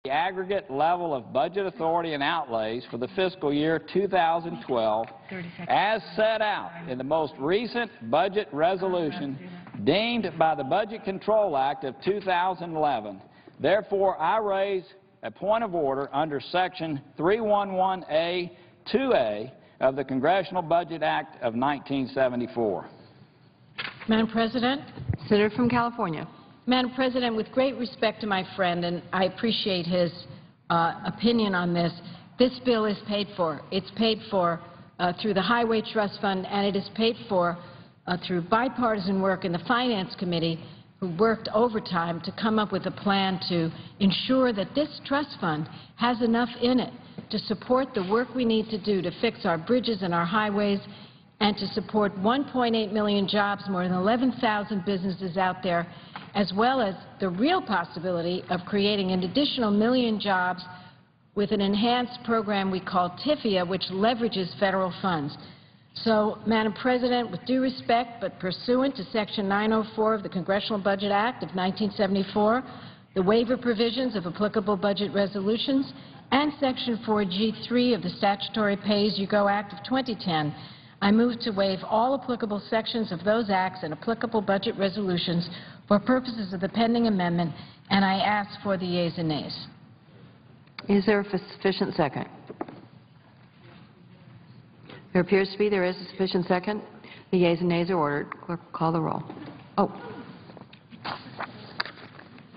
the aggregate level of budget authority and outlays for the fiscal year 2012 as set out in the most recent budget resolution deemed by the Budget Control Act of 2011. Therefore, I raise a point of order under Section 311A-2A of the Congressional Budget Act of 1974. Madam President. Senator from California. Madam President, with great respect to my friend, and I appreciate his opinion on this, this bill is paid for. It's paid for through the Highway Trust Fund, and it is paid for through bipartisan work in the Finance Committee, who worked overtime to come up with a plan to ensure that this trust fund has enough in it to support the work we need to do to fix our bridges and our highways and to support 1.8 million jobs, more than 11,000 businesses out there, as well as the real possibility of creating an additional 1 million jobs with an enhanced program we call TIFIA, which leverages federal funds. So, Madam President, with due respect, but pursuant to Section 904 of the Congressional Budget Act of 1974, the waiver provisions of applicable budget resolutions, and Section 4G3 of the Statutory Pay-As-You-Go Act of 2010, I move to waive all applicable sections of those acts and applicable budget resolutions for purposes of the pending amendment, and I ask for the yeas and nays. Is there a sufficient second? There appears to be. There is a sufficient second. The yeas and nays are ordered. Clerk, call the roll. Oh.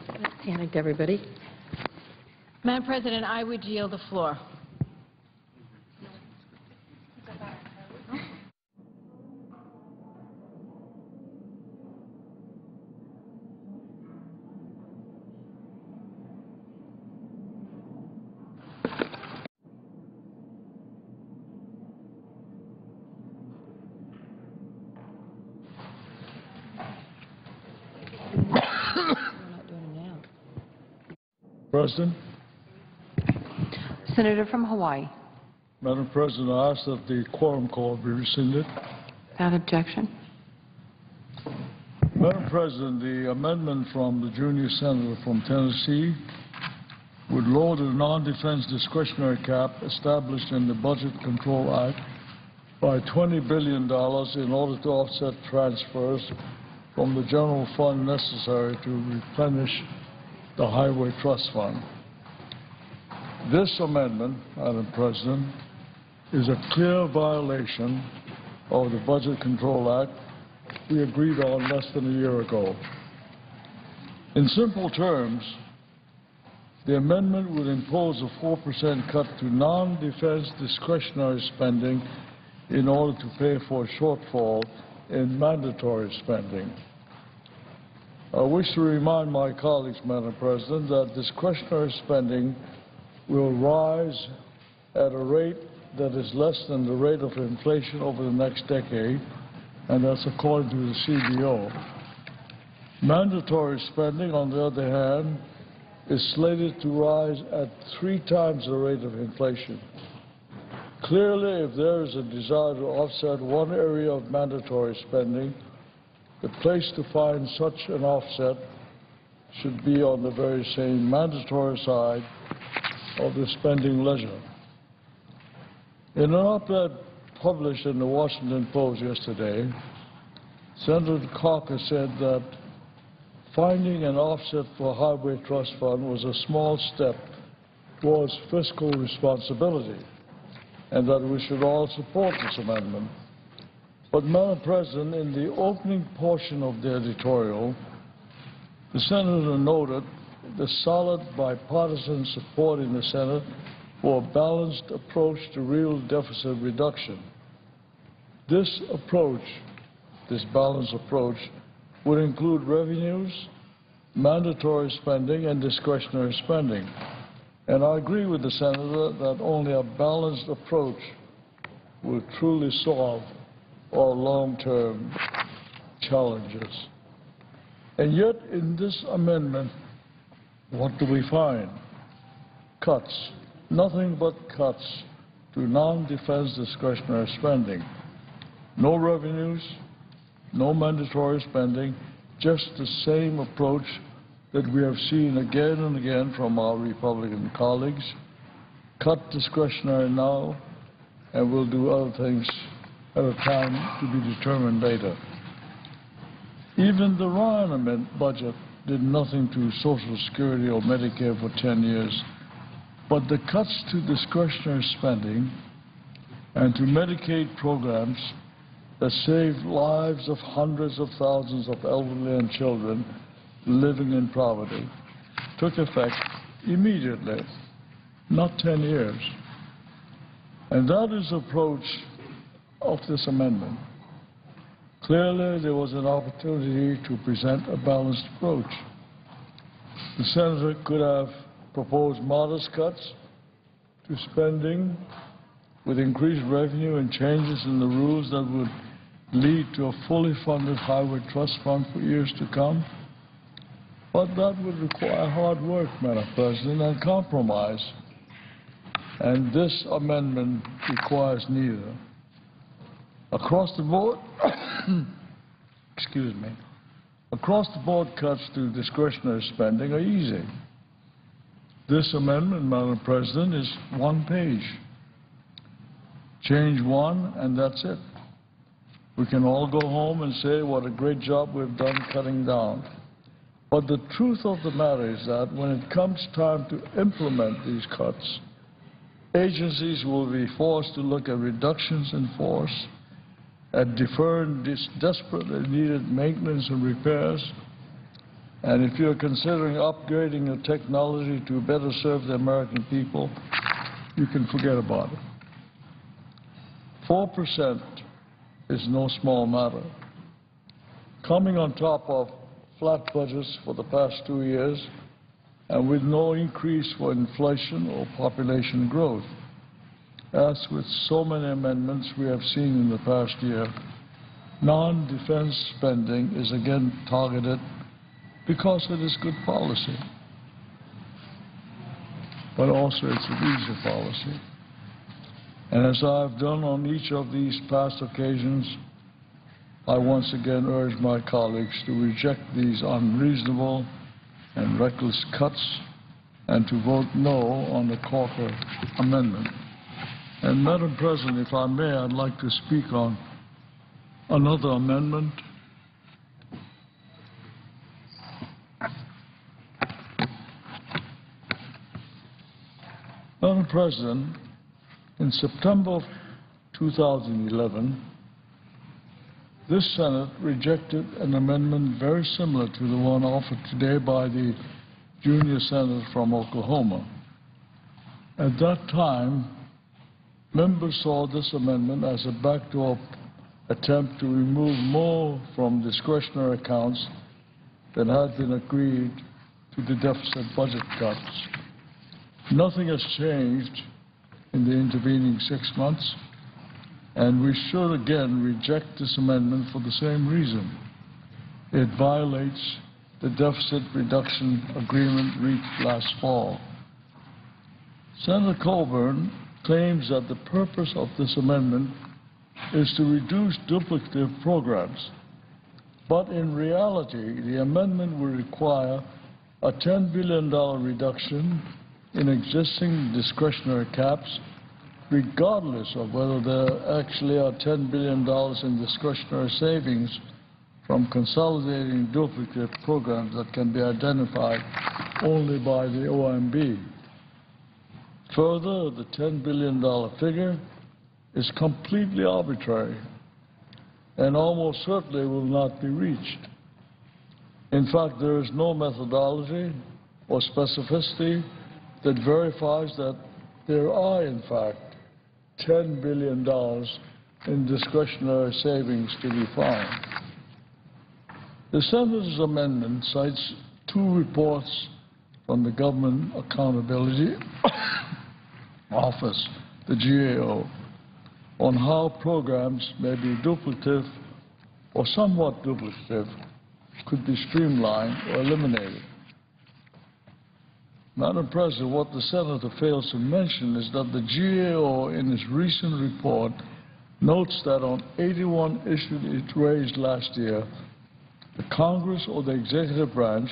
Let's panic, everybody. Madam President, I would yield the floor. President. Senator from Hawaii. Madam President, I ask that the quorum call be rescinded. Without objection. Madam President, the amendment from the junior senator from Tennessee would lower the non-defense discretionary cap established in the Budget Control Act by $20 billion in order to offset transfers from the general fund necessary to replenish the Highway Trust Fund. This amendment, Madam President, is a clear violation of the Budget Control Act we agreed on less than a year ago. In simple terms, the amendment would impose a 4% cut to non-defense discretionary spending in order to pay for a shortfall in mandatory spending. I wish to remind my colleagues, Madam President, that discretionary spending will rise at a rate that is less than the rate of inflation over the next decade, and that's according to the CBO. Mandatory spending, on the other hand, is slated to rise at 3 times the rate of inflation. Clearly, if there is a desire to offset one area of mandatory spending, the place to find such an offset should be on the very same mandatory side of the spending ledger. In an op-ed published in the Washington Post yesterday, Senator Corker said that finding an offset for Highway Trust Fund was a small step towards fiscal responsibility and that we should all support this amendment. But, Madam President, in the opening portion of the editorial, the Senator noted the solid bipartisan support in the Senate for a balanced approach to real deficit reduction. This approach, this balanced approach, would include revenues, mandatory spending, and discretionary spending. And I agree with the Senator that only a balanced approach will truly solve our long-term challenges. And yet, in this amendment, what do we find? Cuts. Nothing but cuts to non-defense discretionary spending. No revenues, no mandatory spending, just the same approach that we have seen again and again from our Republican colleagues: cut discretionary now, and we'll do other things at a time to be determined later. Even the Ryan budget did nothing to Social Security or Medicare for 10 years, but the cuts to discretionary spending and to Medicaid programs that saved lives of hundreds of thousands of elderly and children living in poverty took effect immediately, not 10 years. And that is the approach of this amendment. Clearly, there was an opportunity to present a balanced approach. The senator could have proposed modest cuts to spending with increased revenue and changes in the rules that would lead to a fully funded highway trust fund for years to come. But that would require hard work, Madam President, and compromise. And this amendment requires neither. Across the board, excuse me, across the board cuts to discretionary spending are easy. This amendment, Madam President, is one page. Change one, and that's it. We can all go home and say what a great job we've done cutting down. But the truth of the matter is that when it comes time to implement these cuts, agencies will be forced to look at reductions in force, at deferring this desperately needed maintenance and repairs. And if you're considering upgrading your technology to better serve the American people, you can forget about it. 4% is no small matter. Coming on top of flat budgets for the past 2 years and with no increase for inflation or population growth. As with so many amendments we have seen in the past year, non-defense spending is again targeted because it is good policy, but also it's an easy policy. And as I've done on each of these past occasions, I once again urge my colleagues to reject these unreasonable and reckless cuts and to vote no on the Corker amendment. And Madam President, if I may, I'd like to speak on another amendment. Madam President, in September of 2011, this Senate rejected an amendment very similar to the one offered today by the junior senator from Oklahoma. At that time, members saw this amendment as a backdoor attempt to remove more from discretionary accounts than had been agreed to the deficit budget cuts. Nothing has changed in the intervening 6 months, and we should again reject this amendment for the same reason. It violates the deficit reduction agreement reached last fall. Senator Coburn claims that the purpose of this amendment is to reduce duplicative programs. But in reality, the amendment will require a $10 billion reduction in existing discretionary caps, regardless of whether there actually are $10 billion in discretionary savings from consolidating duplicative programs that can be identified only by the OMB. Further, the $10 billion figure is completely arbitrary and almost certainly will not be reached. In fact, there is no methodology or specificity that verifies that there are, in fact, $10 billion in discretionary savings to be found. The Senator's amendment cites 2 reports from the Government Accountability Office, the GAO, on how programs may be duplicative or somewhat duplicative could be streamlined or eliminated. Madam President, what the Senator fails to mention is that the GAO in its recent report notes that on 81 issues it raised last year, the Congress or the executive branch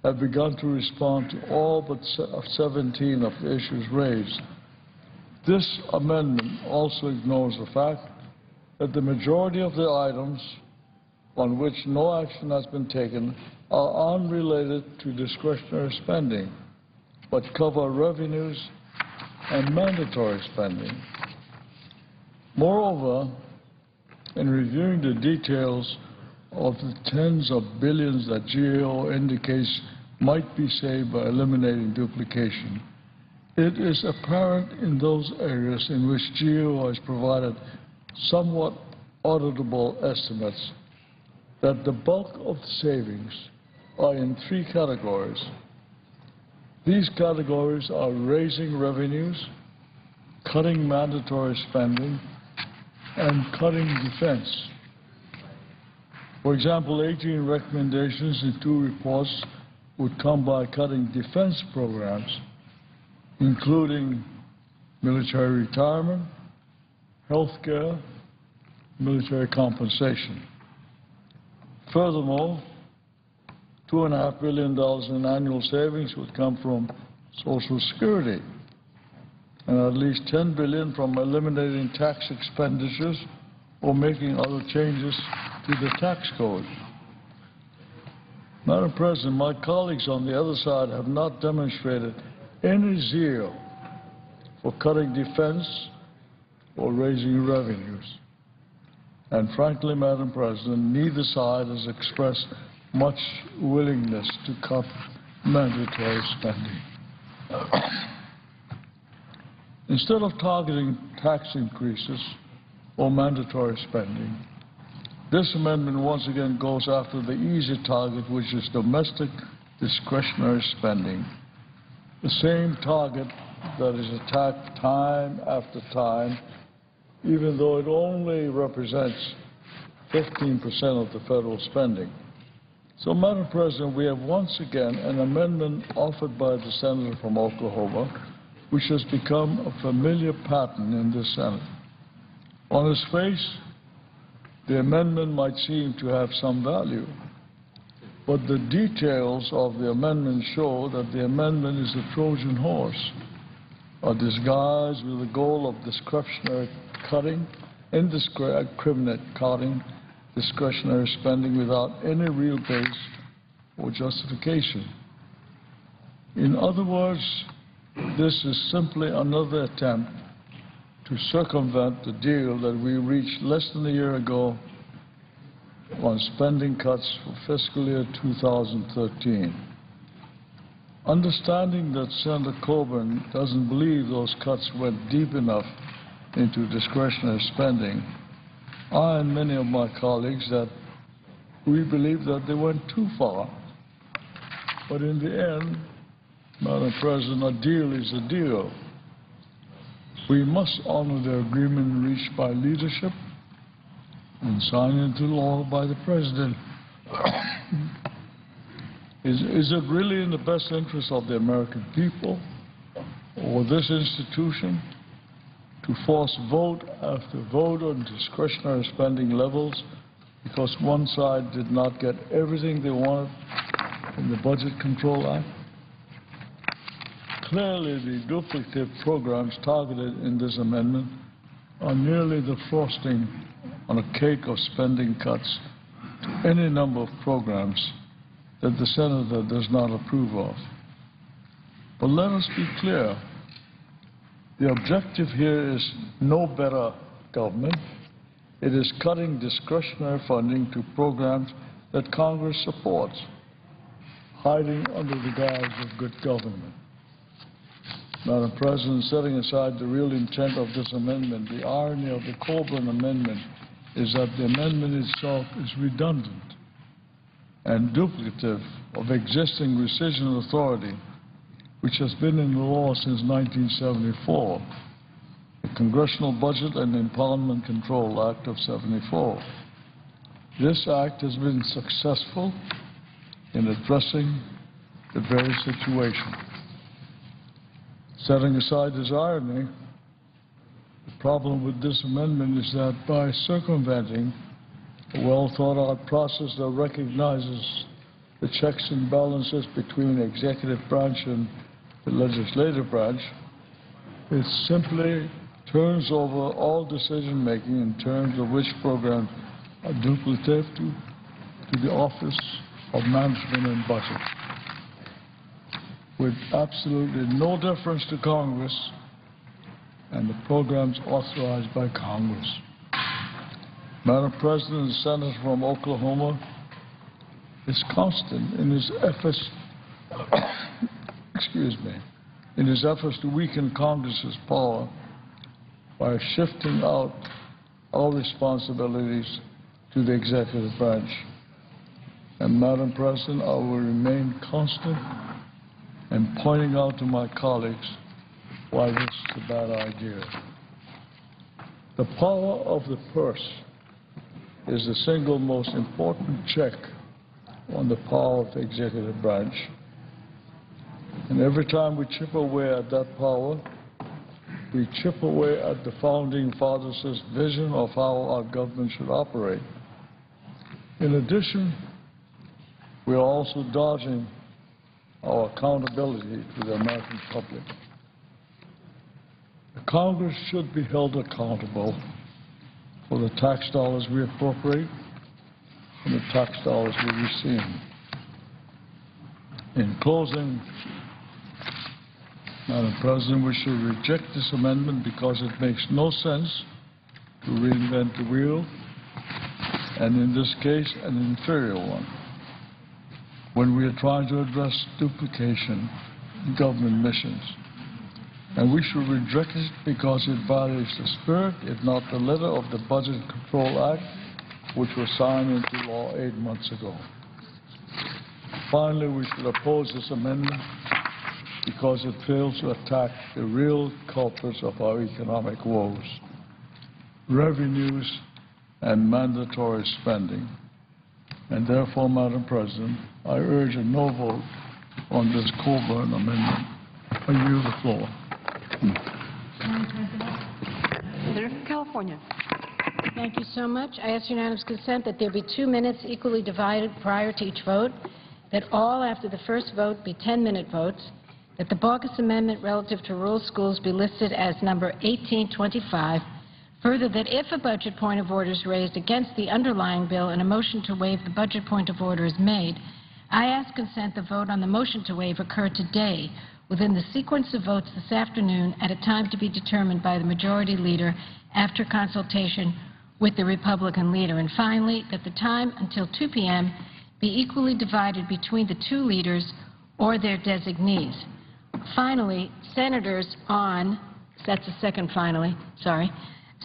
have begun to respond to all but 17 of the issues raised. This amendment also ignores the fact that the majority of the items on which no action has been taken are unrelated to discretionary spending, but cover revenues and mandatory spending. Moreover, in reviewing the details of the tens of billions that GAO indicates might be saved by eliminating duplication, it is apparent in those areas in which GAO has provided somewhat auditable estimates that the bulk of the savings are in three categories. These categories are raising revenues, cutting mandatory spending, and cutting defense. For example, 18 recommendations in 2 reports would come by cutting defense programs, including military retirement, health care, military compensation. Furthermore, $2.5 billion in annual savings would come from Social Security, and at least $10 billion from eliminating tax expenditures or making other changes to the tax code. Madam President, my colleagues on the other side have not demonstrated any zeal for cutting defense or raising revenues. And frankly, Madam President, neither side has expressed much willingness to cut mandatory spending. Instead of targeting tax increases or mandatory spending, this amendment once again goes after the easy target, which is domestic discretionary spending, the same target that is attacked time after time, even though it only represents 15% of the federal spending. So, Madam President, we have once again an amendment offered by the senator from Oklahoma, which has become a familiar pattern in this Senate. On its face, the amendment might seem to have some value, but the details of the amendment show that the amendment is a Trojan horse, a disguise with the goal of discretionary cutting, indiscriminate cutting, discretionary spending without any real base or justification. In other words, this is simply another attempt to circumvent the deal that we reached less than a year ago on spending cuts for fiscal year 2013. Understanding that Senator Coburn doesn't believe those cuts went deep enough into discretionary spending, I and many of my colleagues that we believe that they went too far. But in the end, Madam President, a deal is a deal. We must honor the agreement reached by leadership and signed into law by the President. Is it really in the best interest of the American people or this institution to force vote after vote on discretionary spending levels because one side did not get everything they wanted in the Budget Control Act? Clearly, the duplicative programs targeted in this amendment are merely the frosting on a cake of spending cuts to any number of programs that the Senator does not approve of. But let us be clear. The objective here is no better government. It is cutting discretionary funding to programs that Congress supports, hiding under the guise of good government. Madam President, setting aside the real intent of this amendment, the irony of the Coburn amendment is that the amendment itself is redundant and duplicative of existing rescission authority, which has been in the law since 1974, the Congressional Budget and Impoundment Control Act of '74. This act has been successful in addressing the very situation. Setting aside this irony, the problem with this amendment is that by circumventing a well-thought-out process that recognizes the checks and balances between the executive branch and the legislative branch. It simply turns over all decision-making in terms of which programs are duplicative to the Office of Management and Budget, with absolutely no deference to Congress and the programs authorized by Congress. Madam President, the Senator from Oklahoma is constant in his efforts in his efforts to weaken Congress's power by shifting out our responsibilities to the executive branch. And Madam President, I will remain constant in pointing out to my colleagues why this is a bad idea. The power of the purse is the single most important check on the power of the executive branch. And every time we chip away at that power, we chip away at the Founding Fathers' vision of how our government should operate. In addition, we are also dodging our accountability to the American public. The Congress should be held accountable for the tax dollars we appropriate and the tax dollars we receive. In closing, Madam President, we should reject this amendment because it makes no sense to reinvent the wheel, and in this case, an inferior one, when we are trying to address duplication in government missions. And we should reject it because it violates the spirit, if not the letter, of the Budget Control Act, which was signed into law 8 months ago. Finally, we should oppose this amendment because it fails to attack the real culprits of our economic woes: revenues and mandatory spending. And therefore, Madam President, I urge a no vote on this Coburn amendment. I yield the floor. Senator from California. Thank you so much. I ask unanimous consent that there be 2 minutes equally divided prior to each vote, that all after the first vote be 10-minute votes, that the Baucus Amendment relative to rural schools be listed as number 1825. Further, that if a budget point of order is raised against the underlying bill and a motion to waive the budget point of order is made, I ask consent the vote on the motion to waive occur today within the sequence of votes this afternoon at a time to be determined by the majority leader after consultation with the Republican leader. And finally, that the time until 2 p.m. be equally divided between the two leaders or their designees. Finally, senators on, that's the second finally, sorry,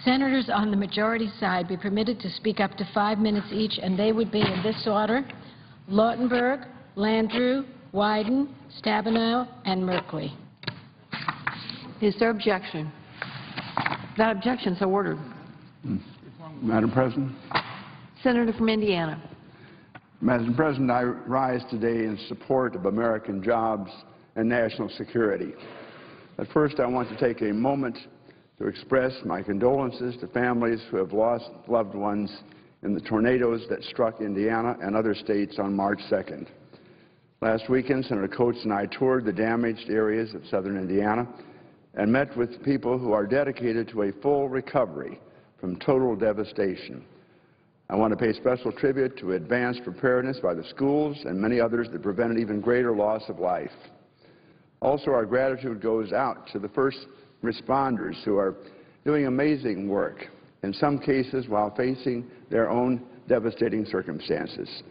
senators on the majority side be permitted to speak up to 5 minutes each, and they would be in this order: Lautenberg, Landrieu, Wyden, Stabenow, and Merkley. Is there objection? That objection, so ordered. Madam President. Senator from Indiana. Madam President, I rise today in support of American jobs and national security. But first, I want to take a moment to express my condolences to families who have lost loved ones in the tornadoes that struck Indiana and other states on March 2nd. Last weekend, Senator Coates and I toured the damaged areas of southern Indiana and met with people who are dedicated to a full recovery from total devastation. I want to pay special tribute to advanced preparedness by the schools and many others that prevented even greater loss of life. Also, our gratitude goes out to the first responders who are doing amazing work, in some cases while facing their own devastating circumstances.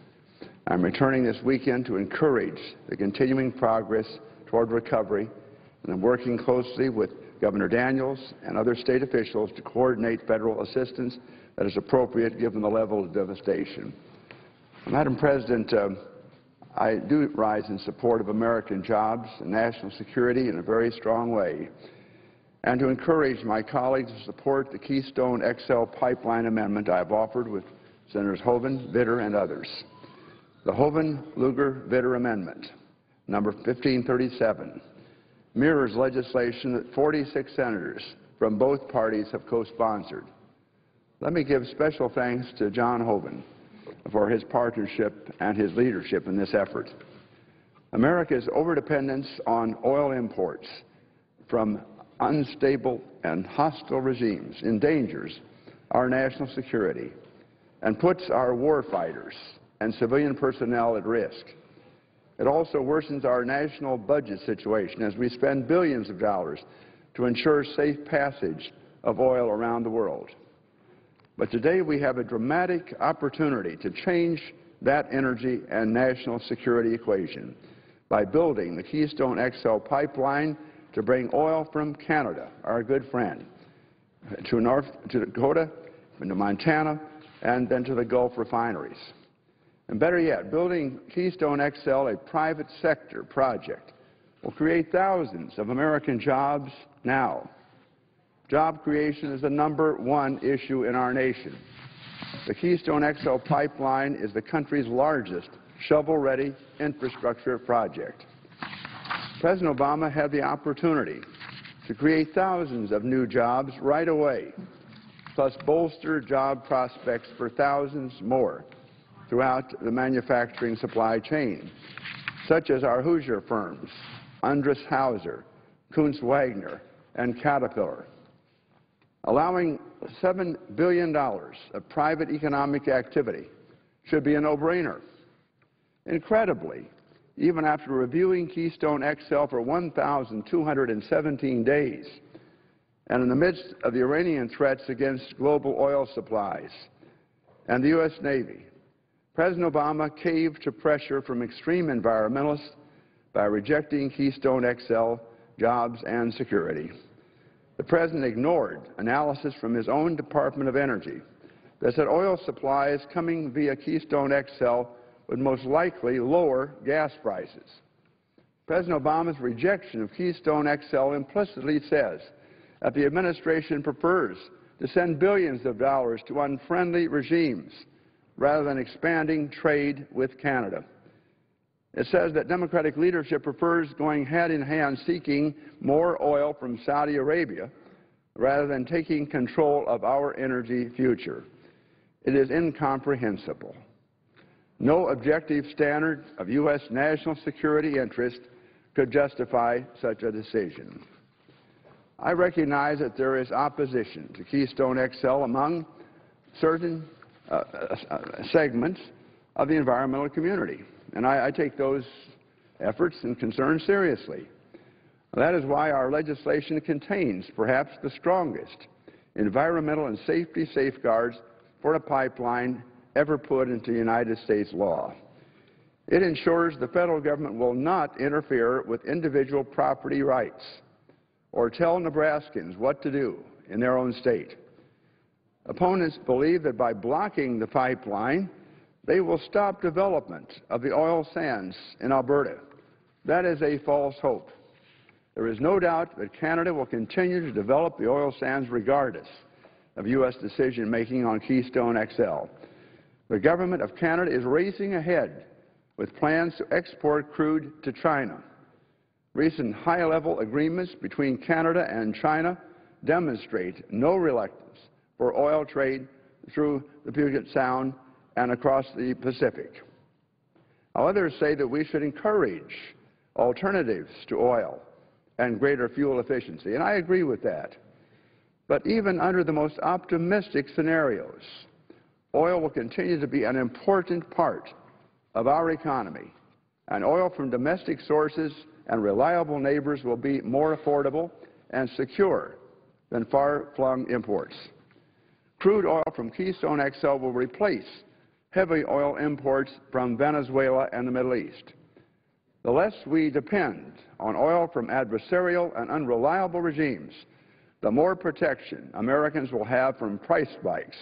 I'm returning this weekend to encourage the continuing progress toward recovery, and I'm working closely with Governor Daniels and other state officials to coordinate federal assistance that is appropriate given the level of devastation. Madam President, I do rise in support of American jobs and national security in a very strong way, and to encourage my colleagues to support the Keystone XL pipeline amendment I have offered with Senators Hoeven, Vitter, and others. The Hoeven-Lugar-Vitter amendment, number 1537, mirrors legislation that 46 senators from both parties have co-sponsored. Let me give special thanks to John Hoeven, for his partnership and his leadership in this effort. America's overdependence on oil imports from unstable and hostile regimes endangers our national security and puts our war fighters and civilian personnel at risk. It also worsens our national budget situation as we spend billions of dollars to ensure safe passage of oil around the world. But today we have a dramatic opportunity to change that energy and national security equation by building the Keystone XL pipeline to bring oil from Canada, our good friend, to North Dakota, into Montana, and then to the Gulf refineries. And better yet, building Keystone XL, a private sector project, will create thousands of American jobs now. Job creation is the #1 issue in our nation. The Keystone XL pipeline is the country's largest shovel-ready infrastructure project. President Obama had the opportunity to create thousands of new jobs right away, plus bolster job prospects for thousands more throughout the manufacturing supply chain, such as our Hoosier firms, Undris Hauser, Kuntz Wagner, and Caterpillar. Allowing $7 billion of private economic activity should be a no-brainer. Incredibly, even after reviewing Keystone XL for 1,217 days, and in the midst of the Iranian threats against global oil supplies and the U.S. Navy, President Obama caved to pressure from extreme environmentalists by rejecting Keystone XL, jobs, and security. The President ignored analysis from his own Department of Energy that said oil supplies coming via Keystone XL would most likely lower gas prices. President Obama's rejection of Keystone XL implicitly says that the administration prefers to send billions of dollars to unfriendly regimes rather than expanding trade with Canada. It says that Democratic leadership prefers going hand-in-hand seeking more oil from Saudi Arabia rather than taking control of our energy future. It is incomprehensible. No objective standard of U.S. national security interest could justify such a decision. I recognize that there is opposition to Keystone XL among certain segments of the environmental community, and I take those efforts and concerns seriously. That is why our legislation contains perhaps the strongest environmental and safety safeguards for a pipeline ever put into United States law. It ensures the federal government will not interfere with individual property rights or tell Nebraskans what to do in their own state. Opponents believe that by blocking the pipeline, they will stop development of the oil sands in Alberta. That is a false hope. There is no doubt that Canada will continue to develop the oil sands regardless of U.S. decision-making on Keystone XL. The government of Canada is racing ahead with plans to export crude to China. Recent high-level agreements between Canada and China demonstrate no reluctance for oil trade through the Puget Sound and across the Pacific. Others say that we should encourage alternatives to oil and greater fuel efficiency, and I agree with that. But even under the most optimistic scenarios, oil will continue to be an important part of our economy, and oil from domestic sources and reliable neighbors will be more affordable and secure than far-flung imports. Crude oil from Keystone XL will replace heavy oil imports from Venezuela and the Middle East. The less we depend on oil from adversarial and unreliable regimes, the more protection Americans will have from price spikes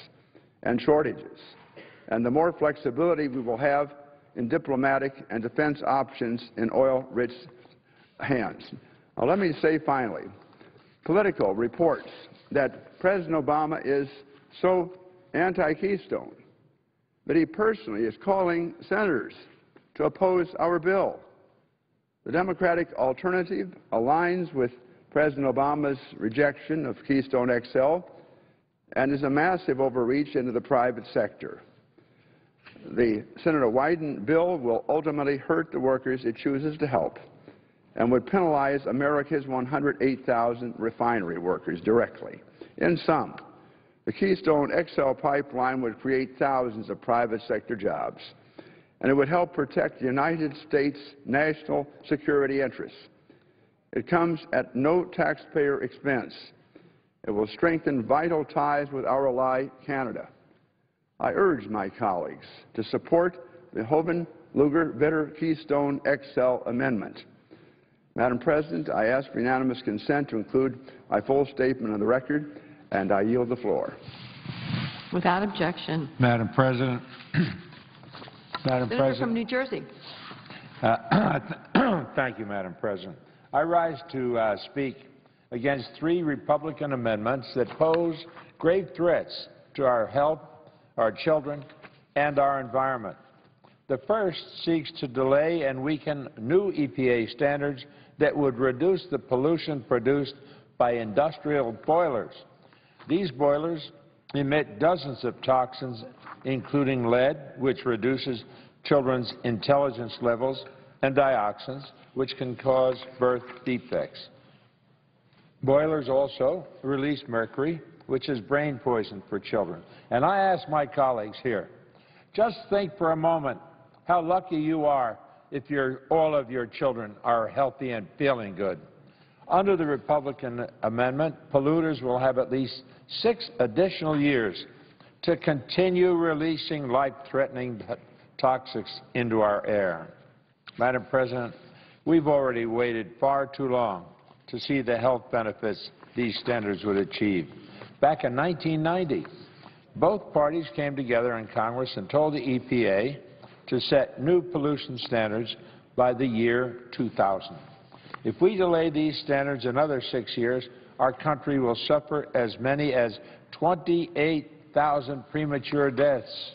and shortages, and the more flexibility we will have in diplomatic and defense options in oil-rich hands. Now, let me say finally, Politico reports that President Obama is so anti-Keystone that he personally is calling senators to oppose our bill. The Democratic alternative aligns with President Obama's rejection of Keystone XL and is a massive overreach into the private sector. the Senator Wyden bill will ultimately hurt the workers it chooses to help and would penalize America's 108,000 refinery workers directly. In sum, the Keystone XL pipeline would create thousands of private sector jobs, and it would help protect the United States' national security interests. It comes at no taxpayer expense. It will strengthen vital ties with our ally, Canada. I urge my colleagues to support the Hoeven-Lugar-Vitter Keystone XL amendment. Madam President, I ask for unanimous consent to include my full statement on the record, and I yield the floor. Without objection. Madam President. Madam Senator President. from New Jersey. Thank you, Madam President. I rise to speak against 3 Republican amendments that pose grave threats to our health, our children, and our environment. The first seeks to delay and weaken new EPA standards that would reduce the pollution produced by industrial boilers. These boilers emit dozens of toxins, including lead, which reduces children's intelligence levels, and dioxins, which can cause birth defects. Boilers also release mercury, which is brain poison for children. And I ask my colleagues here, just think for a moment how lucky you are if all of your children are healthy and feeling good. Under the Republican amendment, polluters will have at least 6 additional years to continue releasing life-threatening toxics into our air. Madam President, we've already waited far too long to see the health benefits these standards would achieve. Back in 1990, both parties came together in Congress and told the EPA to set new pollution standards by the year 2000. If we delay these standards another 6 years, our country will suffer as many as 28,000 premature deaths.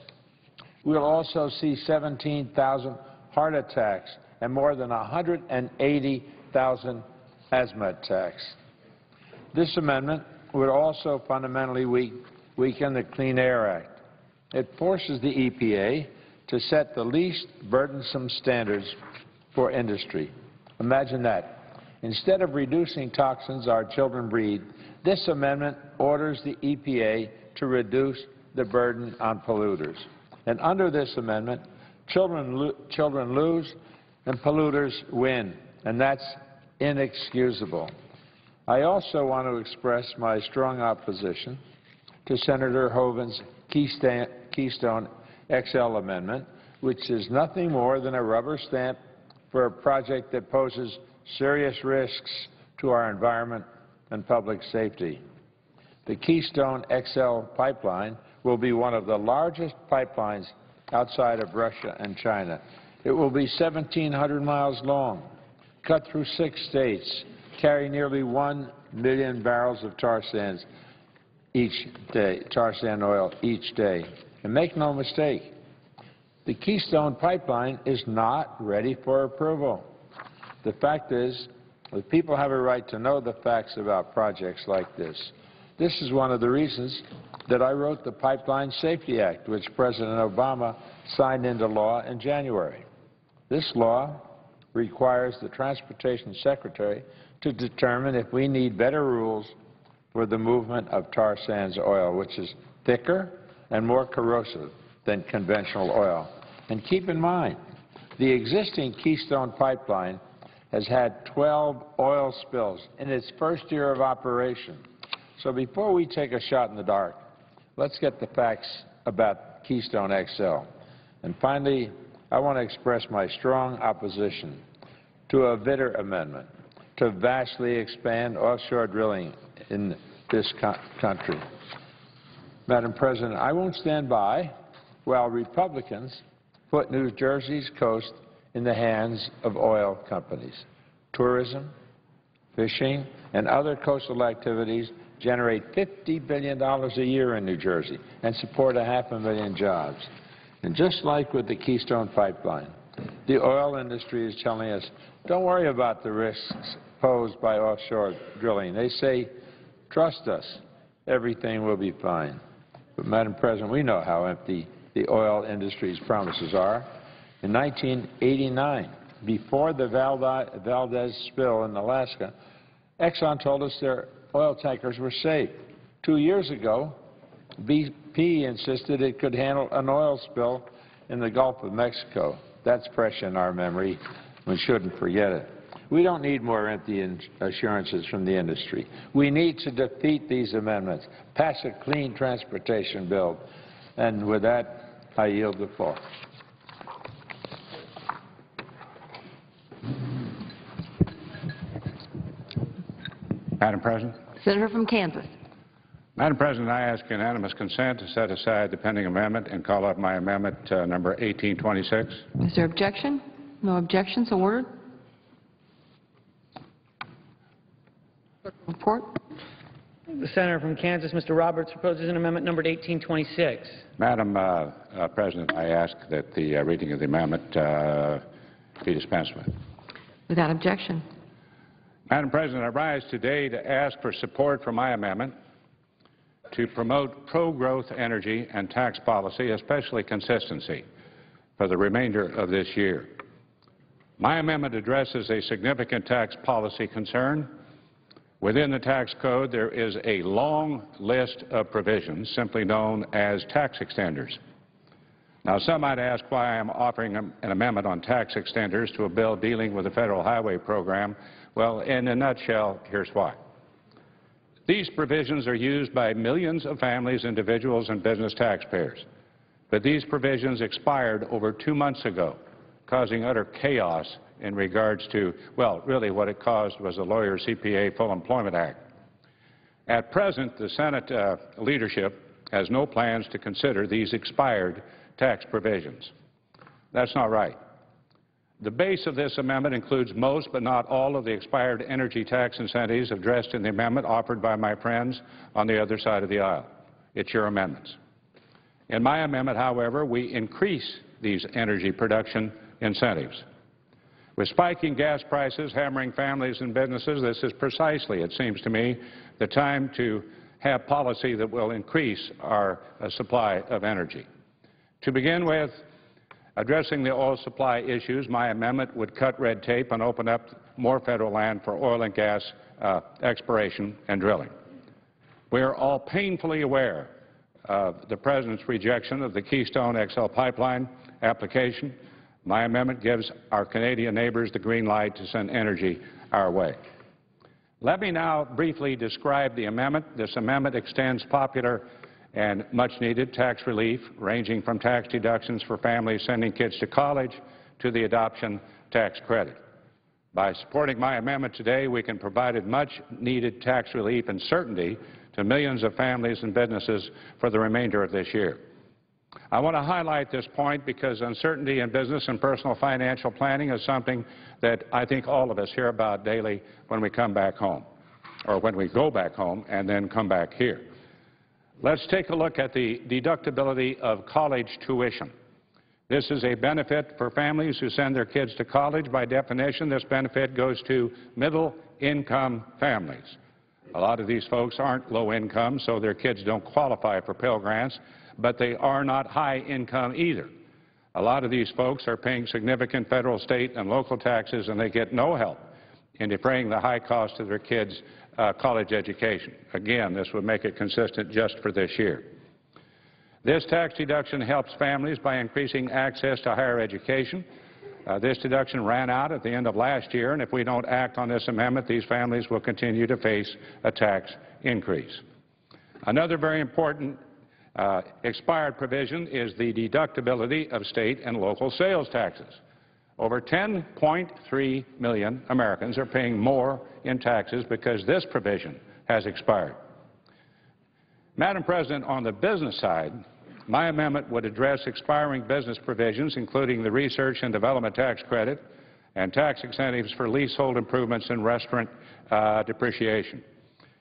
We'll also see 17,000 heart attacks and more than 180,000 asthma attacks. This amendment would also fundamentally weaken the Clean Air Act. It forces the EPA to set the least burdensome standards for industry. Imagine that. Instead of reducing toxins our children breathe, this amendment orders the EPA to reduce the burden on polluters. And under this amendment, children lose and polluters win, and that's inexcusable. I also want to express my strong opposition to Senator Hoeven's Keystone XL amendment, which is nothing more than a rubber stamp for a project that poses serious risks to our environment and public safety. The Keystone XL pipeline will be one of the largest pipelines outside of Russia and China. It will be 1,700 miles long, cut through 6 states, carry nearly 1 million barrels of tar sand oil each day. And make no mistake, the Keystone pipeline is not ready for approval. The fact is, the people have a right to know the facts about projects like this. This is one of the reasons that I wrote the Pipeline Safety Act, which President Obama signed into law in January. This law requires the Transportation Secretary to determine if we need better rules for the movement of tar sands oil, which is thicker and more corrosive than conventional oil. And keep in mind, the existing Keystone pipeline has had 12 oil spills in its first year of operation. So before we take a shot in the dark, let's get the facts about Keystone XL. And finally, I want to express my strong opposition to a Vitter amendment to vastly expand offshore drilling in this country. Madam President, I won't stand by while Republicans put New Jersey's coast in the hands of oil companies. Tourism, fishing, and other coastal activities generate $50 billion a year in New Jersey and support 500,000 jobs. And just like with the Keystone pipeline, the oil industry is telling us, don't worry about the risks posed by offshore drilling. They say, trust us, everything will be fine. But, Madam President, we know how empty the oil industry's promises are. In 1989, before the Valdez spill in Alaska, Exxon told us their oil tankers were safe. 2 years ago, BP insisted it could handle an oil spill in the Gulf of Mexico. That's fresh in our memory. We shouldn't forget it. We don't need more empty assurances from the industry. We need to defeat these amendments, pass a clean transportation bill. And with that, I yield the floor. Madam President. Senator from Kansas. Madam President, I ask unanimous consent to set aside the pending amendment and call up my amendment number 1826. Is there objection? No objection, so ordered. Report. The Senator from Kansas, Mr. Roberts, proposes an amendment numbered 1826. Madam President, I ask that the reading of the amendment be dispensed with. Without objection. Madam President, I rise today to ask for support for my amendment to promote pro-growth energy and tax policy, especially consistency, for the remainder of this year. My amendment addresses a significant tax policy concern. Within the tax code, there is a long list of provisions simply known as tax extenders. Now, some might ask why I am offering an amendment on tax extenders to a bill dealing with the federal highway program. Well, in a nutshell, here's why. These provisions are used by millions of families, individuals, and business taxpayers. But these provisions expired over 2 months ago, causing utter chaos in regards to, well, really what it caused was the Lawyer CPA Full Employment Act. At present, the Senate leadership has no plans to consider these expired tax provisions. That's not right. The base of this amendment includes most but not all of the expired energy tax incentives addressed in the amendment offered by my friends on the other side of the aisle. It's your amendments. In my amendment, however, we increase these energy production incentives. With spiking gas prices hammering families and businesses, this is precisely, it seems to me, the time to have policy that will increase our supply of energy. To begin with, addressing the oil supply issues, my amendment would cut red tape and open up more federal land for oil and gas exploration and drilling. We are all painfully aware of the President's rejection of the Keystone XL pipeline application. My amendment gives our Canadian neighbors the green light to send energy our way. Let me now briefly describe the amendment. This amendment extends popular and much-needed tax relief, ranging from tax deductions for families sending kids to college to the adoption tax credit. By supporting my amendment today, we can provide much-needed tax relief and certainty to millions of families and businesses for the remainder of this year. I want to highlight this point because uncertainty in business and personal financial planning is something that I think all of us hear about daily when we come back home, or when we go back home and then come back here. Let's take a look at the deductibility of college tuition. This is a benefit for families who send their kids to college. By definition, this benefit goes to middle-income families. A lot of these folks aren't low income, so their kids don't qualify for Pell Grants, but they are not high income either. A lot of these folks are paying significant federal, state, and local taxes, and they get no help in defraying the high cost of their kids' college education. Again, this would make it consistent just for this year. This tax deduction helps families by increasing access to higher education. This deduction ran out at the end of last year, and if we don't act on this amendment, these families will continue to face a tax increase. Another very important expired provision is the deductibility of state and local sales taxes. Over 10.3 million Americans are paying more in taxes because this provision has expired. Madam President, on the business side, my amendment would address expiring business provisions, including the research and development tax credit and tax incentives for leasehold improvements and restaurant depreciation.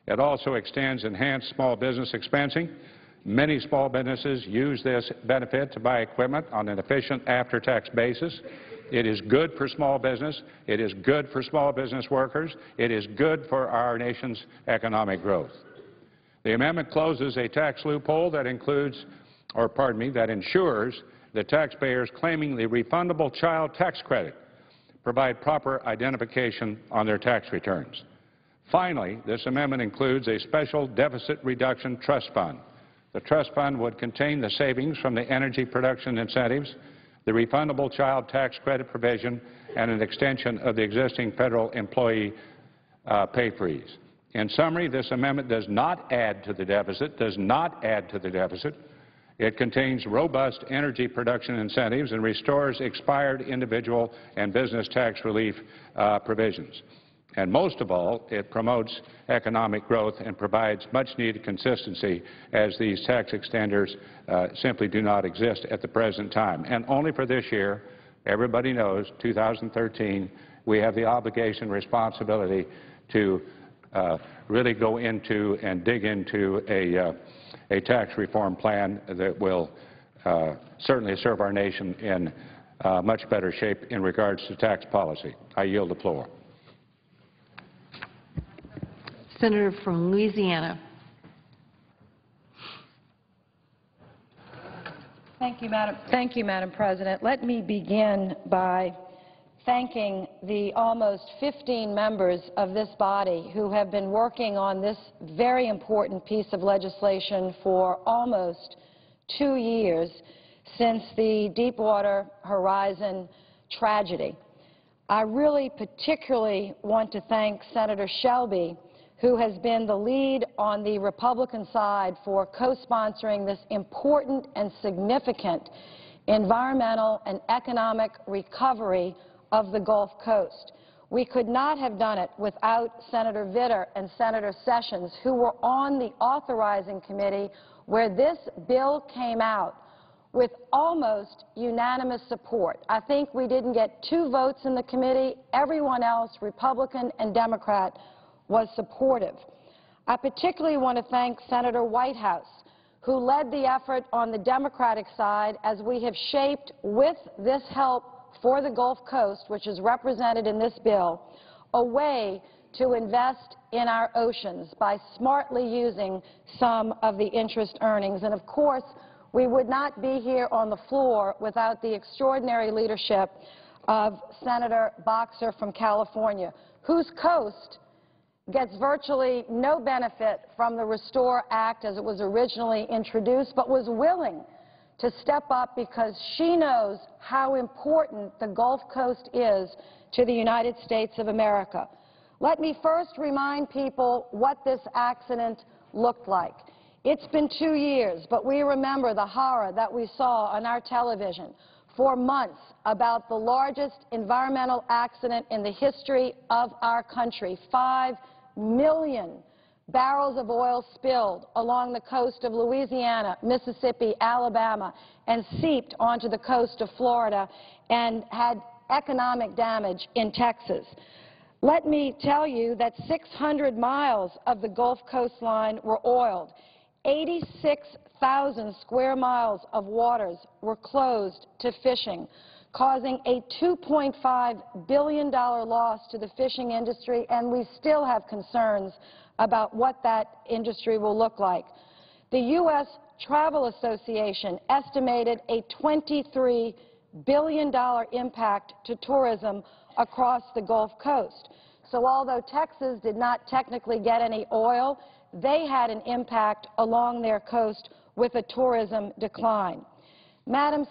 It also extends enhanced small business expensing. Many small businesses use this benefit to buy equipment on an efficient after-tax basis. It is good for small business. It is good for small business workers. It is good for our nation's economic growth. The amendment closes a tax loophole that includes that ensures that taxpayers claiming the refundable child tax credit provide proper identification on their tax returns. Finally, this amendment includes a special deficit reduction trust fund. The trust fund would contain the savings from the energy production incentives, the refundable child tax credit provision, and an extension of the existing federal employee pay freeze. In summary, this amendment does not add to the deficit, It contains robust energy production incentives and restores expired individual and business tax relief provisions. And most of all, it promotes economic growth and provides much-needed consistency, as these tax extenders simply do not exist at the present time. And only for this year, everybody knows, 2013, we have the obligation and responsibility to really go into and dig into a tax reform plan that will certainly serve our nation in much better shape in regards to tax policy. I yield the floor. Senator from Louisiana. Thank you, Madam President. Let me begin by thanking the almost 15 members of this body who have been working on this very important piece of legislation for almost 2 years since the Deepwater Horizon tragedy. I really particularly want to thank Senator Shelby, who has been the lead on the Republican side for co-sponsoring this important and significant environmental and economic recovery of the Gulf Coast. We could not have done it without Senator Vitter and Senator Sessions, who were on the authorizing committee where this bill came out with almost unanimous support. I think we didn't get 2 votes in the committee. Everyone else, Republican and Democrat, was supportive. I particularly want to thank Senator Whitehouse, who led the effort on the Democratic side as we have shaped, with this help for the Gulf Coast, which is represented in this bill, a way to invest in our oceans by smartly using some of the interest earnings. And of course, we would not be here on the floor without the extraordinary leadership of Senator Boxer from California, whose coast gets virtually no benefit from the Restore Act as it was originally introduced, but was willing to step up because she knows how important the Gulf Coast is to the United States of America. Let me first remind people what this accident looked like. It's been 2 years, but we remember the horror that we saw on our television for months about the largest environmental accident in the history of our country. 5 million barrels of oil spilled along the coast of Louisiana, Mississippi, Alabama, and seeped onto the coast of Florida and had economic damage in Texas. Let me tell you that 600 miles of the Gulf coastline were oiled. 86,000 square miles of waters were closed to fishing, causing a $2.5 billion loss to the fishing industry, and we still have concerns about what that industry will look like. The U.S. Travel Association estimated a $23 billion impact to tourism across the Gulf Coast. So although Texas did not technically get any oil, they had an impact along their coast with a tourism decline. Madam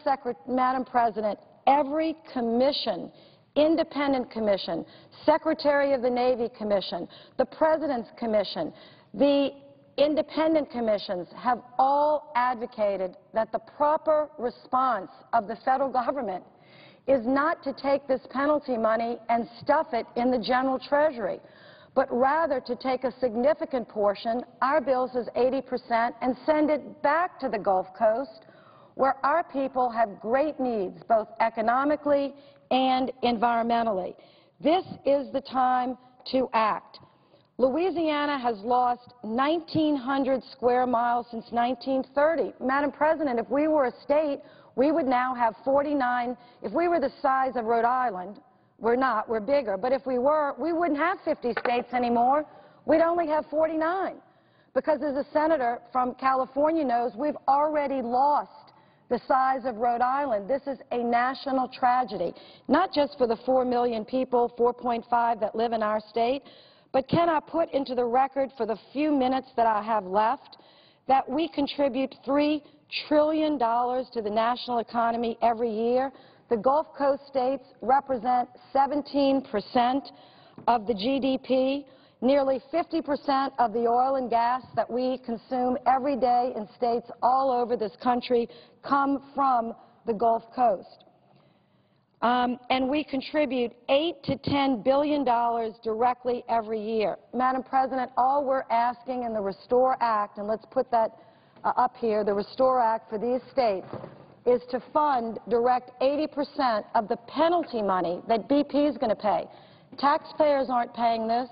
President, every commission, independent commission, Secretary of the Navy Commission, the President's Commission, the independent commissions have all advocated that the proper response of the federal government is not to take this penalty money and stuff it in the general treasury, but rather to take a significant portion, our bill says 80%, and send it back to the Gulf Coast, where our people have great needs, both economically and environmentally. This is the time to act. Louisiana has lost 1,900 square miles since 1930. Madam President, if we were a state, we would now have 49. If we were the size of Rhode Island, we're not, we're bigger, but if we were, we wouldn't have 50 states anymore. We'd only have 49. because as a senator from California knows, we've already lost the size of Rhode Island. This is a national tragedy, not just for the 4 million people, 4.5 that live in our state, but can I put into the record for the few minutes that I have left that we contribute $3 trillion to the national economy every year. The Gulf Coast states represent 17% of the GDP. Nearly 50% of the oil and gas that we consume every day in states all over this country come from the Gulf Coast. And we contribute $8 to $10 billion directly every year. Madam President, all we're asking in the Restore Act, and let's put that up here, the Restore Act for these states, is to fund direct 80% of the penalty money that BP is going to pay. Taxpayers aren't paying this.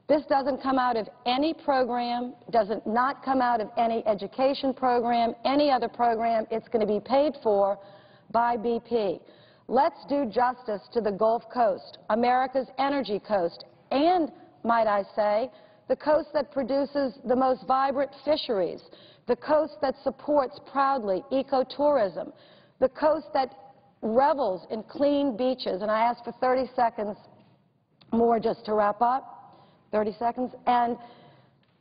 This doesn't come out of any program, doesn't not come out of any education program, any other program. It's going to be paid for by BP. Let's do justice to the Gulf Coast, America's energy coast, and, might I say, the coast that produces the most vibrant fisheries, the coast that supports proudly ecotourism, the coast that revels in clean beaches. And I ask for 30 seconds more just to wrap up. 30 seconds. And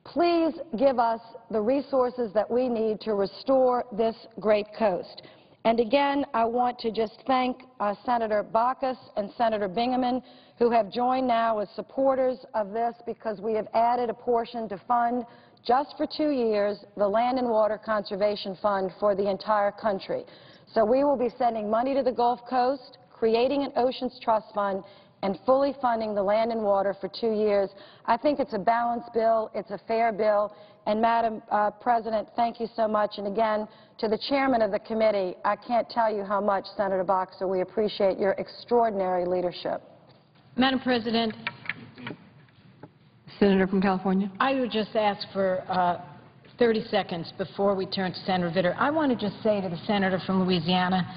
please give us the resources that we need to restore this great coast. And again, I want to just thank Senator Baucus and Senator Bingaman, who have joined now as supporters of this, because we have added a portion to fund, just for 2 years, the Land and Water Conservation Fund for the entire country. So we will be sending money to the Gulf Coast, creating an Oceans Trust Fund, and fully funding the land and water for 2 years. I think it's a balanced bill, it's a fair bill, and Madam President, thank you so much. And again, to the chairman of the committee, I can't tell you how much, Senator Boxer, we appreciate your extraordinary leadership. Madam President, Senator from California. I would just ask for 30 seconds before we turn to Senator Vitter. I want to just say to the senator from Louisiana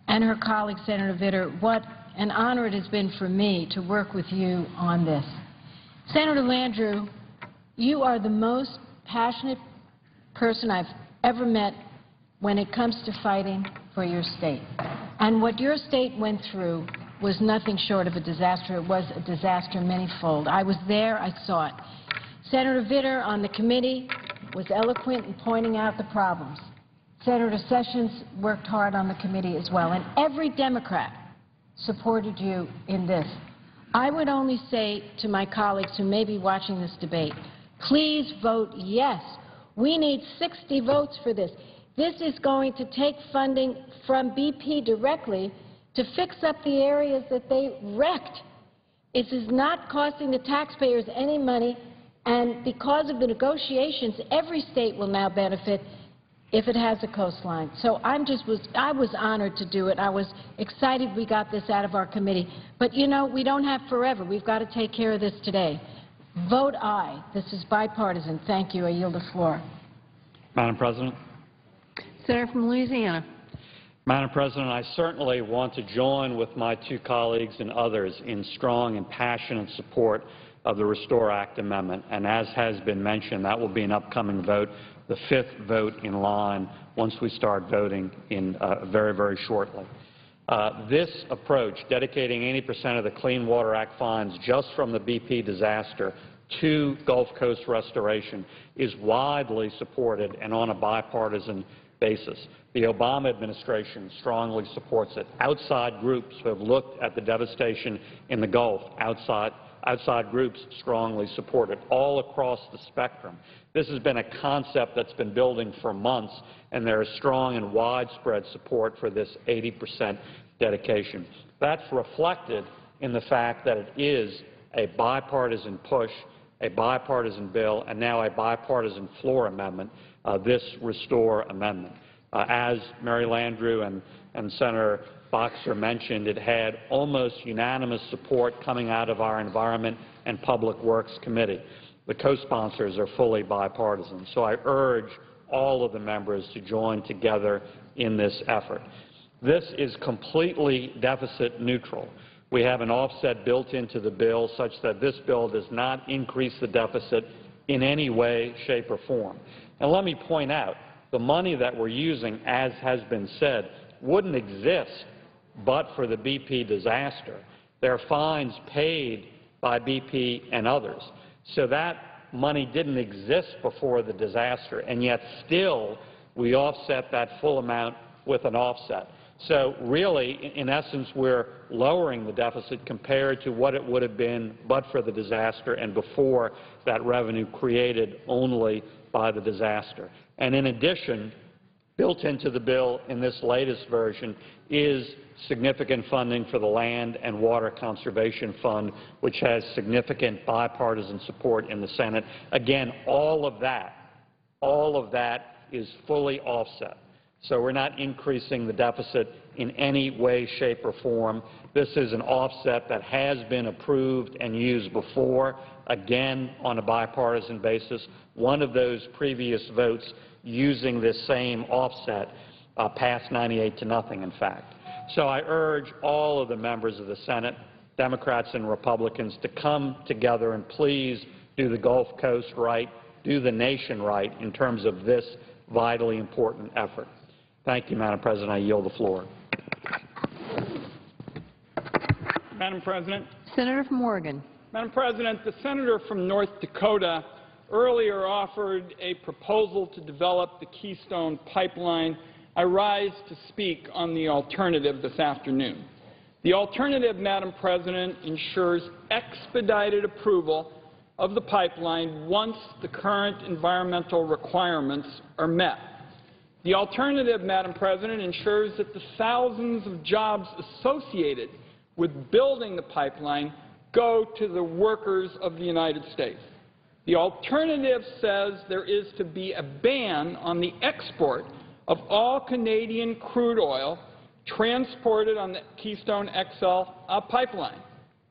and her colleague, Senator Vitter, what an honor it has been for me to work with you on this. Senator Landrieu, you are the most passionate person I've ever met when it comes to fighting for your state. And what your state went through was nothing short of a disaster. It was a disaster manyfold. I was there. I saw it. Senator Vitter on the committee was eloquent in pointing out the problems. Senator Sessions worked hard on the committee as well. And every Democrat supported you in this. I would only say to my colleagues who may be watching this debate, please vote yes. We need 60 votes for this. This is going to take funding from BP directly to fix up the areas that they wrecked. It is not costing the taxpayers any money, and because of the negotiations, every state will now benefit if it has a coastline. So I was honored to do it. I was excited we got this out of our committee. But, you know, we don't have forever. We've got to take care of this today. Vote aye. This is bipartisan. Thank you. I yield the floor. Madam President. Senator from Louisiana. Madam President, I certainly want to join with my two colleagues and others in strong and passionate support of the Restore Act amendment. And as has been mentioned, that will be an upcoming vote, the fifth vote in line once we start voting in very, very shortly. This approach, dedicating 80% of the Clean Water Act funds just from the BP disaster to Gulf Coast restoration, is widely supported and on a bipartisan basis. The Obama administration strongly supports it. Outside groups who have looked at the devastation in the Gulf, outside groups strongly support it, all across the spectrum. This has been a concept that's been building for months, and there is strong and widespread support for this 80% dedication. That's reflected in the fact that it is a bipartisan push, a bipartisan bill, and now a bipartisan floor amendment, this Restore amendment. As Mary Landrieu and Senator Boxer mentioned, it had almost unanimous support coming out of our Environment and Public Works Committee. The co-sponsors are fully bipartisan. So I urge all of the members to join together in this effort. This is completely deficit neutral. We have an offset built into the bill such that this bill does not increase the deficit in any way, shape, or form. And let me point out, the money that we're using, as has been said, wouldn't exist but for the BP disaster. There are fines paid by BP and others. So that money didn't exist before the disaster, and yet still we offset that full amount with an offset. So really, in essence, we're lowering the deficit compared to what it would have been but for the disaster and before that revenue created only by the disaster. And in addition, built into the bill in this latest version is significant funding for the Land and Water Conservation Fund, which has significant bipartisan support in the Senate. Again, all of that is fully offset. So we're not increasing the deficit in any way, shape, or form. This is an offset that has been approved and used before, again, on a bipartisan basis. One of those previous votes using this same offset passed 98-0, in fact. So I urge all of the members of the Senate, Democrats and Republicans, to come together and please do the Gulf Coast right, do the nation right in terms of this vitally important effort. Thank you, Madam President. I yield the floor. Madam President. Senator from Oregon. Madam President, the senator from North Dakota earlier offered a proposal to develop the Keystone Pipeline. I rise to speak on the alternative this afternoon. The alternative, Madam President, ensures expedited approval of the pipeline once the current environmental requirements are met. The alternative, Madam President, ensures that the thousands of jobs associated with building the pipeline go to the workers of the United States. The alternative says there is to be a ban on the export of all Canadian crude oil transported on the Keystone XL pipeline.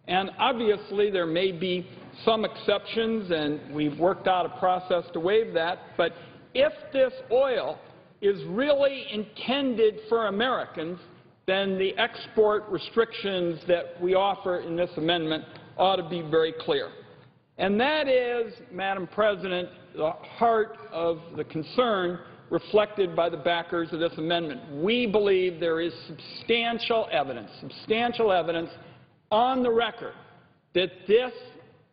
And obviously there may be some exceptions, and we've worked out a process to waive that, but if this oil is really intended for Americans, then the export restrictions that we offer in this amendment ought to be very clear. And that is, Madam President, the heart of the concern reflected by the backers of this amendment. We believe there is substantial evidence on the record that this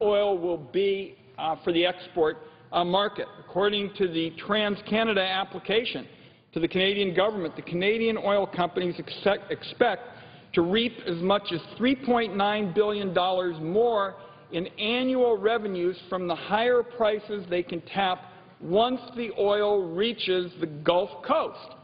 oil will be for the export market. According to the Trans-Canada application to the Canadian government, the Canadian oil companies expect to reap as much as $3.9 billion more in annual revenues from the higher prices they can tap once the oil reaches the Gulf Coast.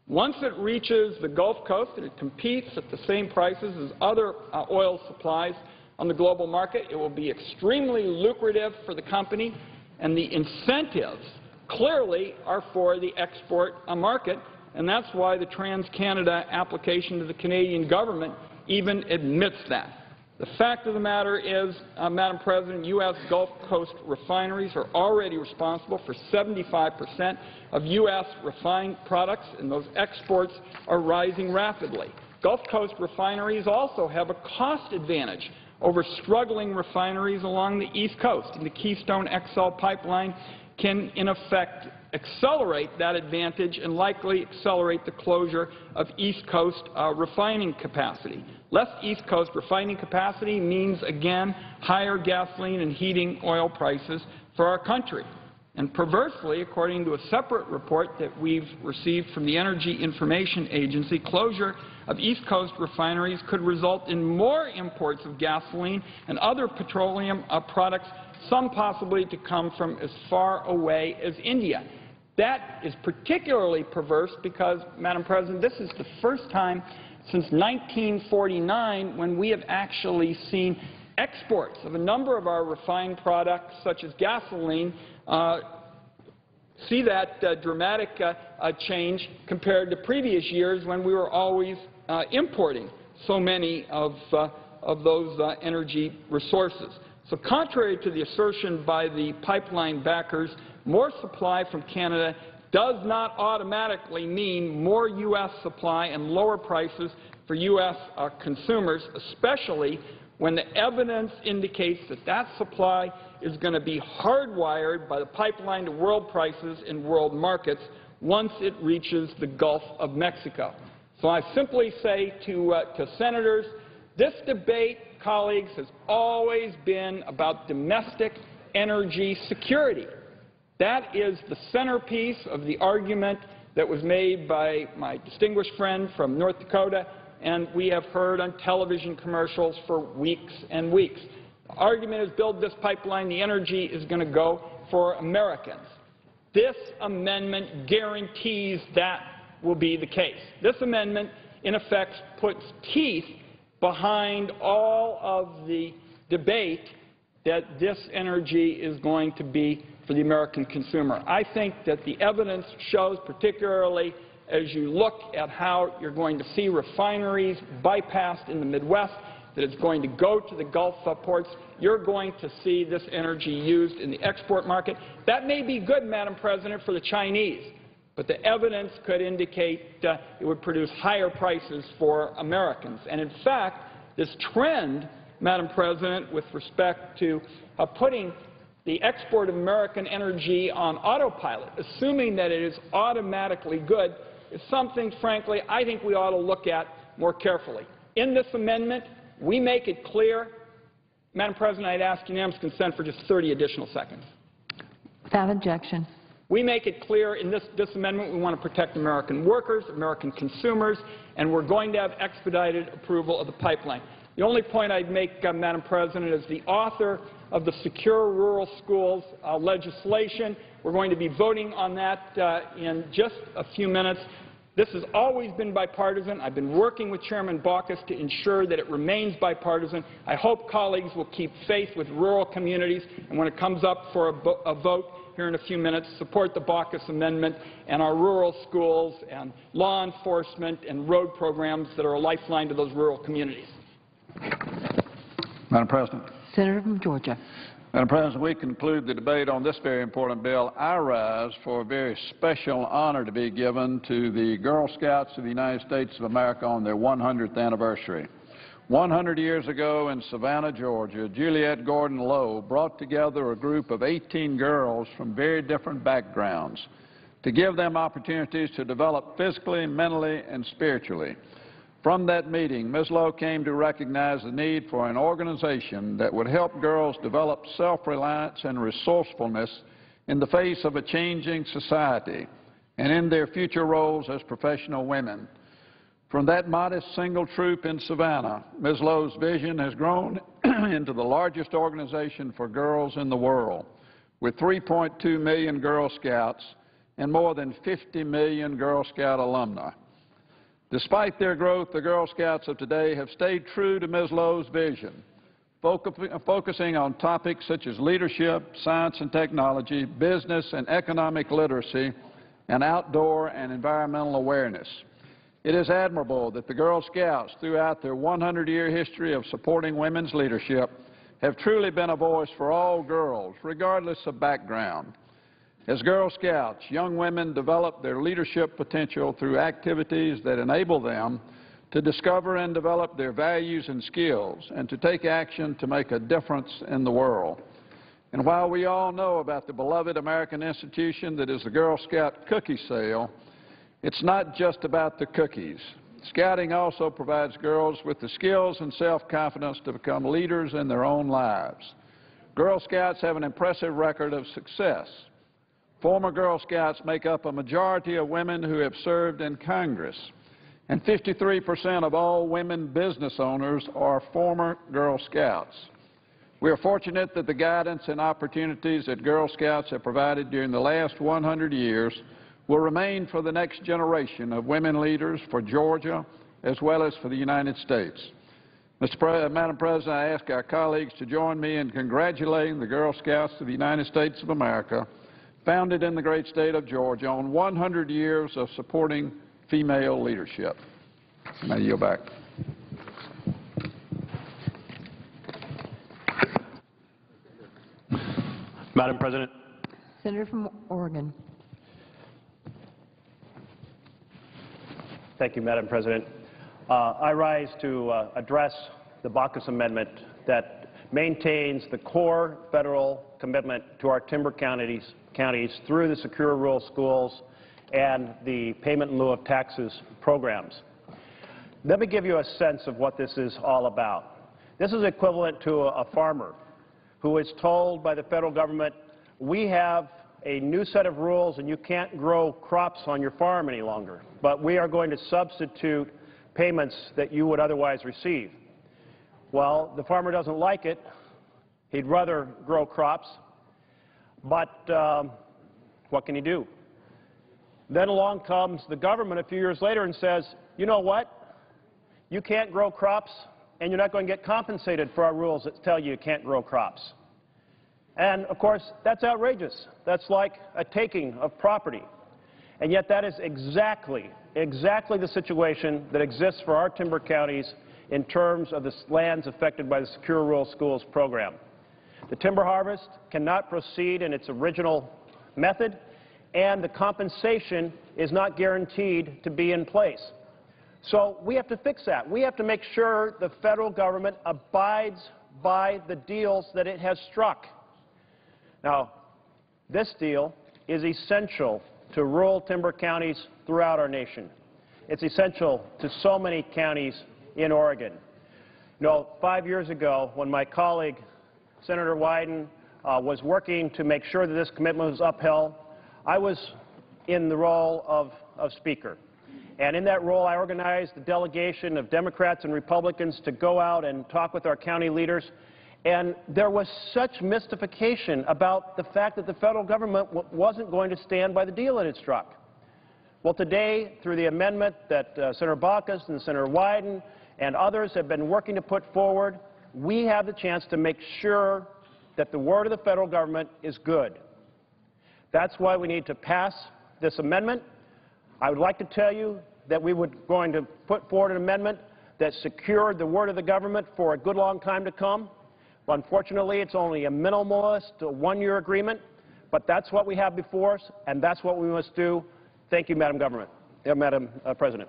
Once it reaches the Gulf Coast and it competes at the same prices as other oil supplies on the global market, it will be extremely lucrative for the company, and the incentives clearly are for the export market, and that's why the Trans-Canada application to the Canadian government even admits that. The fact of the matter is, Madam President, U.S. Gulf Coast refineries are already responsible for 75% of U.S. refined products, and those exports are rising rapidly. Gulf Coast refineries also have a cost advantage over struggling refineries along the East Coast, and the Keystone XL pipeline can, in effect, accelerate that advantage and likely accelerate the closure of East Coast refining capacity. Less East Coast refining capacity means, again, higher gasoline and heating oil prices for our country. And perversely, according to a separate report that we've received from the Energy Information Agency, closure of East Coast refineries could result in more imports of gasoline and other petroleum products, some possibly to come from as far away as India. That is particularly perverse because, Madam President, this is the first time since 1949 when we have actually seen exports of a number of our refined products, such as gasoline, see that dramatic change compared to previous years when we were always importing so many of those energy resources. So contrary to the assertion by the pipeline backers, more supply from Canada does not automatically mean more U.S. supply and lower prices for U.S. consumers, especially when the evidence indicates that that supply is going to be hardwired by the pipeline to world prices in world markets once it reaches the Gulf of Mexico. So I simply say to senators, this debate, colleagues, has always been about domestic energy security. That is the centerpiece of the argument that was made by my distinguished friend from North Dakota, and we have heard on television commercials for weeks and weeks. The argument is build this pipeline, the energy is going to go for Americans. This amendment guarantees that will be the case. This amendment, in effect, puts teeth behind all of the debate that this energy is going to be for the American consumer. I think that the evidence shows, particularly as you look at how you're going to see refineries bypassed in the Midwest, that it's going to go to the Gulf ports. You're going to see this energy used in the export market. That may be good, Madam President, for the Chinese, but the evidence could indicate it would produce higher prices for Americans. And in fact, this trend, Madam President, with respect to putting the export of American energy on autopilot, assuming that it is automatically good, is something, frankly, I think we ought to look at more carefully. In this amendment, we make it clear. Madam President, I'd ask unanimous consent for just 30 additional seconds. Without objection. We make it clear in this amendment we want to protect American workers, American consumers, and we're going to have expedited approval of the pipeline. The only point I'd make, Madam President, is the author of the Secure Rural Schools legislation. We're going to be voting on that in just a few minutes. This has always been bipartisan. I've been working with Chairman Baucus to ensure that it remains bipartisan. I hope colleagues will keep faith with rural communities, and when it comes up for a vote here in a few minutes, support the Baucus Amendment and our rural schools and law enforcement and road programs that are a lifeline to those rural communities. Madam President. Senator from Georgia. Madam President, we conclude the debate on this very important bill. I rise for a very special honor to be given to the Girl Scouts of the United States of America on their 100th anniversary. 100 years ago in Savannah, Georgia, Juliette Gordon Lowe brought together a group of 18 girls from very different backgrounds to give them opportunities to develop physically, mentally, and spiritually. From that meeting, Ms. Lowe came to recognize the need for an organization that would help girls develop self-reliance and resourcefulness in the face of a changing society and in their future roles as professional women. From that modest single troop in Savannah, Ms. Lowe's vision has grown into the largest organization for girls in the world, with 3.2 million Girl Scouts and more than 50 million Girl Scout alumni. Despite their growth, the Girl Scouts of today have stayed true to Ms. Lowe's vision, focusing on topics such as leadership, science and technology, business and economic literacy, and outdoor and environmental awareness. It is admirable that the Girl Scouts, throughout their 100-year history of supporting women's leadership, have truly been a voice for all girls, regardless of background. As Girl Scouts, young women develop their leadership potential through activities that enable them to discover and develop their values and skills and to take action to make a difference in the world. And while we all know about the beloved American institution that is the Girl Scout cookie sale, it's not just about the cookies. Scouting also provides girls with the skills and self-confidence to become leaders in their own lives. Girl Scouts have an impressive record of success. Former Girl Scouts make up a majority of women who have served in Congress, and 53% of all women business owners are former Girl Scouts. We are fortunate that the guidance and opportunities that Girl Scouts have provided during the last 100 years will remain for the next generation of women leaders for Georgia as well as for the United States. Madam President, I ask our colleagues to join me in congratulating the Girl Scouts of the United States of America, founded in the great state of Georgia, on 100 years of supporting female leadership. And I yield back. Madam President. Senator from Oregon. Thank you, Madam President. I rise to address the Baucus Amendment that maintains the core federal commitment to our timber counties through the Secure Rural Schools and the payment in lieu of taxes programs. Let me give you a sense of what this is all about. This is equivalent to a farmer who is told by the federal government, we have a new set of rules and you can't grow crops on your farm any longer, but we are going to substitute payments that you would otherwise receive. Well, the farmer doesn't like it. He'd rather grow crops, but what can he do? Then along comes the government a few years later and says, you know what? You can't grow crops and you're not going to get compensated for our rules that tell you can't grow crops. And, of course, that's outrageous. That's like a taking of property. And yet that is exactly the situation that exists for our timber counties in terms of the lands affected by the Secure Rural Schools program. The timber harvest cannot proceed in its original method, and the compensation is not guaranteed to be in place. So we have to fix that. We have to make sure the federal government abides by the deals that it has struck. Now, this deal is essential to rural timber counties throughout our nation. It's essential to so many counties in Oregon. You know, 5 years ago, when my colleague, Senator Wyden, was working to make sure that this commitment was upheld, I was in the role of Speaker. And in that role, I organized a delegation of Democrats and Republicans to go out and talk with our county leaders. And there was such mystification about the fact that the federal government wasn't going to stand by the deal that it struck. Well, today, through the amendment that Senator Baucus and Senator Wyden and others have been working to put forward, we have the chance to make sure that the word of the federal government is good. That's why we need to pass this amendment. I would like to tell you that we were going to put forward an amendment that secured the word of the government for a good long time to come. Unfortunately, it's only a minimalist, one-year agreement, but that's what we have before us, and that's what we must do. Thank you, Madam President.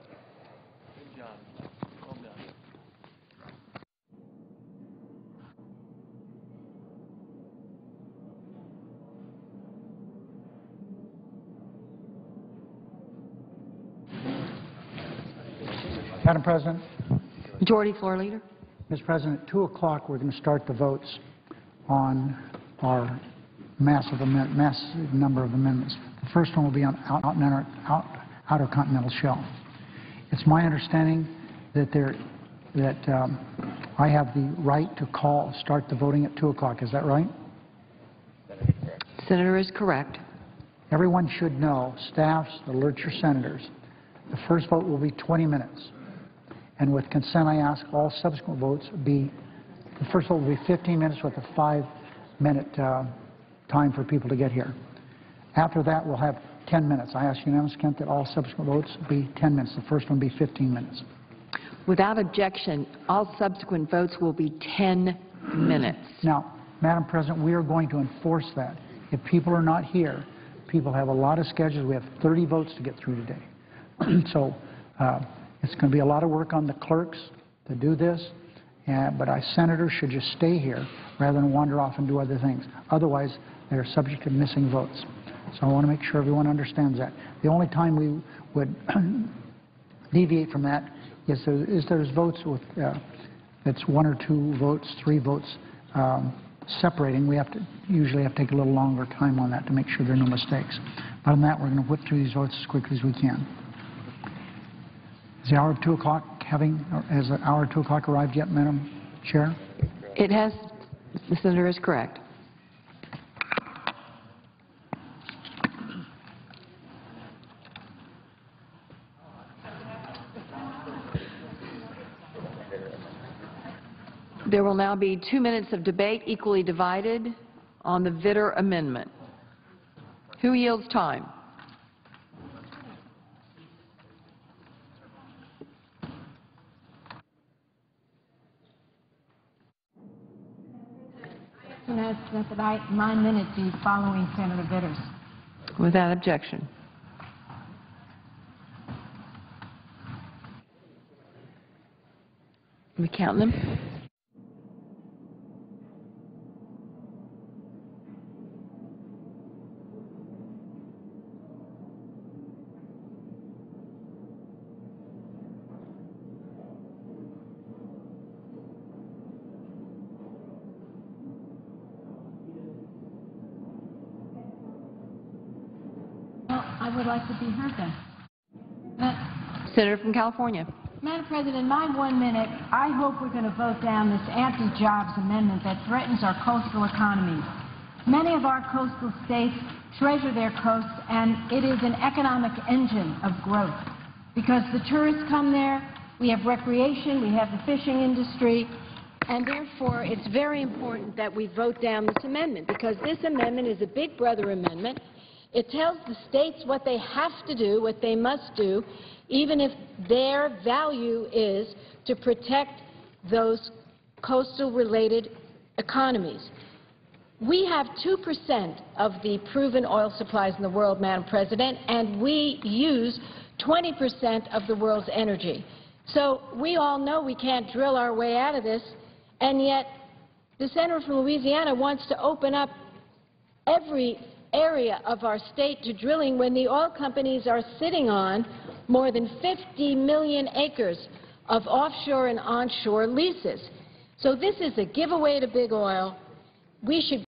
Madam President. Majority Floor Leader. Mr. President, at 2 o'clock we're going to start the votes on our massive number of amendments. The first one will be on Outer Continental Shelf. It's my understanding that I have the right to start the voting at 2 o'clock. Is that right? Senator is correct. Everyone should know, staffs, alert your senators. The first vote will be 20 minutes. And with consent, I ask all subsequent votes the first vote will be 15 minutes with a 5-minute time for people to get here. After that, we'll have 10 minutes. I ask unanimous consent that all subsequent votes be 10 minutes. The first one be 15 minutes. Without objection, all subsequent votes will be 10 minutes. Now, Madam President, we are going to enforce that. If people are not here, people have a lot of schedules. We have 30 votes to get through today. So it's going to be a lot of work on the clerks to do this, but our senators should just stay here rather than wander off and do other things. Otherwise, they're subject to missing votes. So I want to make sure everyone understands that. The only time we would deviate from that is there's votes with it's 1 or 2 votes, 3 votes separating. We usually have to take a little longer time on that to make sure there are no mistakes. Other than that, we're going to whip through these votes as quickly as we can. Is the hour of 2 o'clock has the hour of 2 o'clock arrived yet, Madam Chair? It has. The Senator is correct. There will now be 2 minutes of debate equally divided on the Vitter amendment. Who yields time? That my minute be following Senator Vitter's. Without objection. Are we counting them? I would like to be heard then. Senator from California. Madam President, my 1 minute, I hope we're going to vote down this anti-jobs amendment that threatens our coastal economies. Many of our coastal states treasure their coasts, and it is an economic engine of growth because the tourists come there, we have recreation, we have the fishing industry, and therefore it's very important that we vote down this amendment because this amendment is a Big Brother amendment. It tells the states what they have to do, what they must do, even if their value is to protect those coastal-related economies. We have 2% of the proven oil supplies in the world, Madam President, and we use 20% of the world's energy. So we all know we can't drill our way out of this, and yet the senator from Louisiana wants to open up every area of our state to drilling when the oil companies are sitting on more than 50 million acres of offshore and onshore leases. So this is a giveaway to big oil. We should